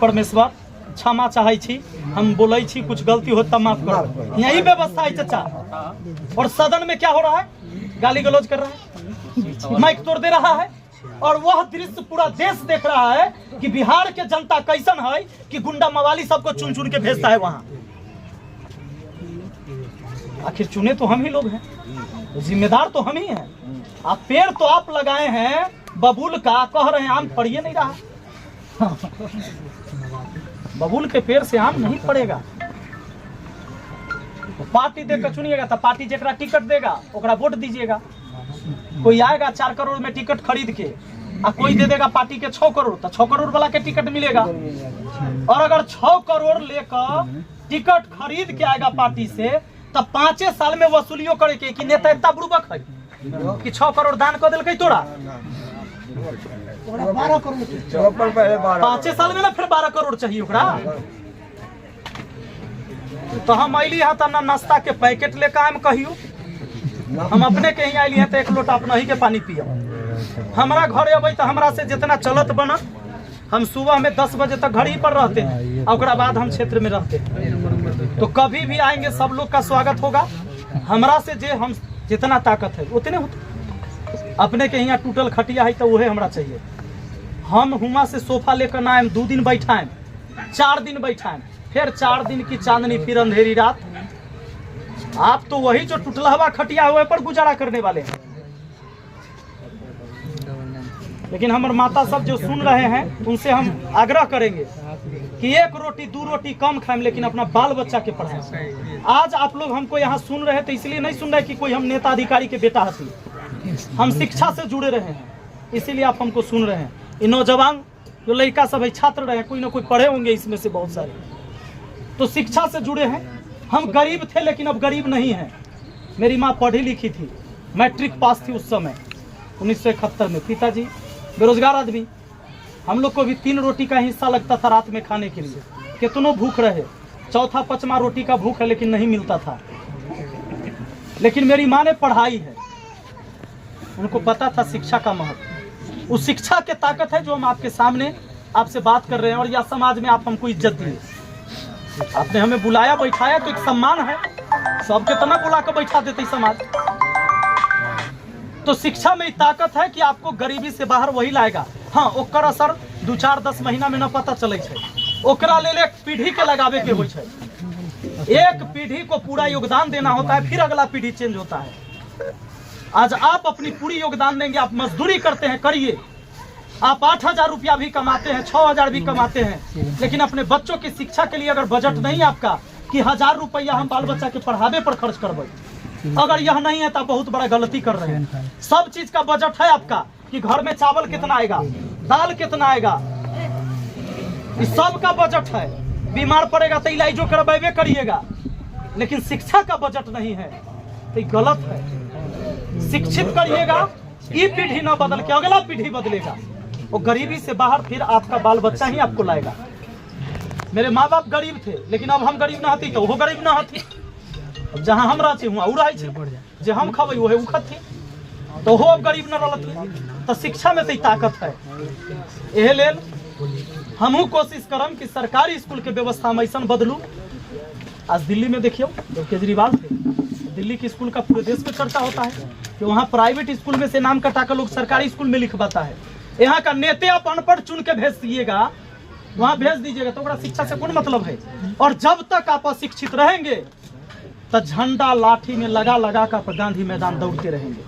परमेश्वर क्षमा चाहे छी, हम बोले छी कुछ गलती हो तब माफ करो। यही व्यवस्था है चाचा। और सदन में क्या हो रहा है? गाली गलौज कर रहा है, माइक तोड़ दे रहा है। और वह दृश्य पूरा देश देख रहा है कि बिहार के जनता कैसन है कि गुंडा मवाली सबको चुन चुन के भेजता है वहां। आखिर चुने तो हम ही लोग हैं, जिम्मेदार तो हम ही हैं। आप पेड़ तो आप लगाए हैं बबूल का, कह रहे हैं आम पड़िए नहीं रहा। बबूल के पेड़ से आम नहीं पड़ेगा। पार्टी देकर चुनिएगा तो पार्टी जरा टिकट देगा ओकरा वोट दीजिएगा। कोई आएगा 4 करोड़ में टिकट खरीद के और कोई दे देगा पार्टी के 6 करोड़, तो 6 करोड़ वाला के टिकट मिलेगा। और अगर 6 करोड़ लेकर टिकट खरीद के आएगा पार्टी से, तब 5 साल में वसूलियो करे के कि नेता इतना बुड़बक है कि 6 करोड़ दान कर दिल तोरा 5 साल में ना फिर 12 करोड़ चाहिए ओकरा। तो हम अली है तो ना नाश्ता के पैकेट लेकर आए कहियो, हम अपने के ही आइली हैं तो 1 लोटा अपना ही के पानी पियो। हमारा घर अबै तो हमरा से जितना चलत बना, हम सुबह में 10 बजे तक घर ही पर रहते हैं और बाद हम क्षेत्र में रहते हैं। तो कभी भी आएंगे सब लोग का स्वागत होगा। हमरा से जे हम जितना ताकत है उतने होते। अपने के यहाँ टूटल खटिया है तो वह हमरा चाहिए। हम हुआ से सोफा लेकर ना आए, 2 दिन बैठाएं, 4 दिन बैठाएं, फिर 4 दिन की चांदनी, फिर अंधेरी रात। आप तो वही जो टूटला हुआ खटिया हुए पर गुजारा करने वाले हैं। लेकिन हमारे माता सब जो सुन रहे हैं उनसे हम आग्रह करेंगे कि 1 रोटी 2 रोटी कम खाएं, लेकिन अपना बाल बच्चा के पढ़ाएं। आज आप लोग हमको यहाँ सुन रहे हैं तो इसलिए नहीं सुन रहे कि कोई हम नेता अधिकारी के बेटा हसी। हम शिक्षा से जुड़े रहे हैं, इसीलिए आप हमको सुन रहे हैं। ये नौजवान जो लड़का सब है, छात्र रहे, कोई ना कोई पढ़े होंगे इसमें से बहुत सारे, तो शिक्षा से जुड़े हैं। हम गरीब थे लेकिन अब गरीब नहीं हैं। मेरी माँ पढ़ी लिखी थी, मैट्रिक पास थी उस समय 1971 में। पिताजी बेरोजगार आदमी। हम लोग को भी 3 रोटी का हिस्सा लगता था रात में खाने के लिए। कितनों भूख रहे, 4था 5वां रोटी का भूख है लेकिन नहीं मिलता था। लेकिन मेरी माँ ने पढ़ाई है, उनको पता था शिक्षा का महत्व। उस शिक्षा के ताकत है जो हम आपके सामने आपसे बात कर रहे हैं। और यह समाज में आप हमको इज्जत दिए, आपने हमें बुलाया बैठाया तो एक सम्मान है। सबके तना बुला कर बैठा देते समाज। तो शिक्षा में ताकत है कि आपको गरीबी से बाहर वही लाएगा। हाँ, ओकर असर 2, 4, 10 महीना में न पता चले छे। ओकरा लेल एक पीढ़ी के लगावे के होय छे। एक पीढ़ी को पूरा योगदान देना होता है, फिर अगला पीढ़ी चेंज होता है। आज आप अपनी पूरी योगदान देंगे, आप मजदूरी करते हैं, करिए। आप 8,000 रुपया भी कमाते हैं, 6,000 भी कमाते हैं, लेकिन अपने बच्चों की शिक्षा के लिए अगर बजट नहीं आपका कि 1,000 रुपया हम बाल बच्चा के पढ़ावे पर खर्च करबे, अगर यह नहीं है तो बहुत बड़ा गलती कर रहे हैं। सब चीज का बजट है आपका कि घर में चावल कितना आएगा, दाल कितना आएगा, इस सब का बजट है। बीमार पड़ेगा तो इलाजो करवावे करिएगा, लेकिन शिक्षा का बजट नहीं है तो गलत है। शिक्षित करिएगा, ये पीढ़ी न बदल के अगला पीढ़ी बदलेगा। वो गरीबी से बाहर फिर आपका बाल बच्चा ही आपको लाएगा। मेरे माँ बाप गरीब थे, लेकिन अब हम गरीब ना हती तो वो गरीब ना हती। अब जहाँ हम रहती हुआ उ रही छे, जे हम खबै वही उखत थी, तो वो अब गरीब न रहती। तो शिक्षा में तो ताकत है। एहे लेल हमहू कोशिश करम कि सरकारी स्कूल के व्यवस्था में ऐसा बदलू। आज दिल्ली में देखियो, जब केजरीवाल थे, दिल्ली के स्कूल का पूरे देश में चर्चा होता है कि वहाँ प्राइवेट स्कूल में से नाम कटा कर लोग सरकारी स्कूल में लिखवाता है। यहाँ का नेते आप अनपढ़ चुन के भेज दिएगा, वहाँ भेज दीजिएगा, तो शिक्षा से कौन मतलब है। और जब तक आप अशिक्षित रहेंगे तो झंडा लाठी में लगा लगा कर गांधी मैदान दौड़ते रहेंगे।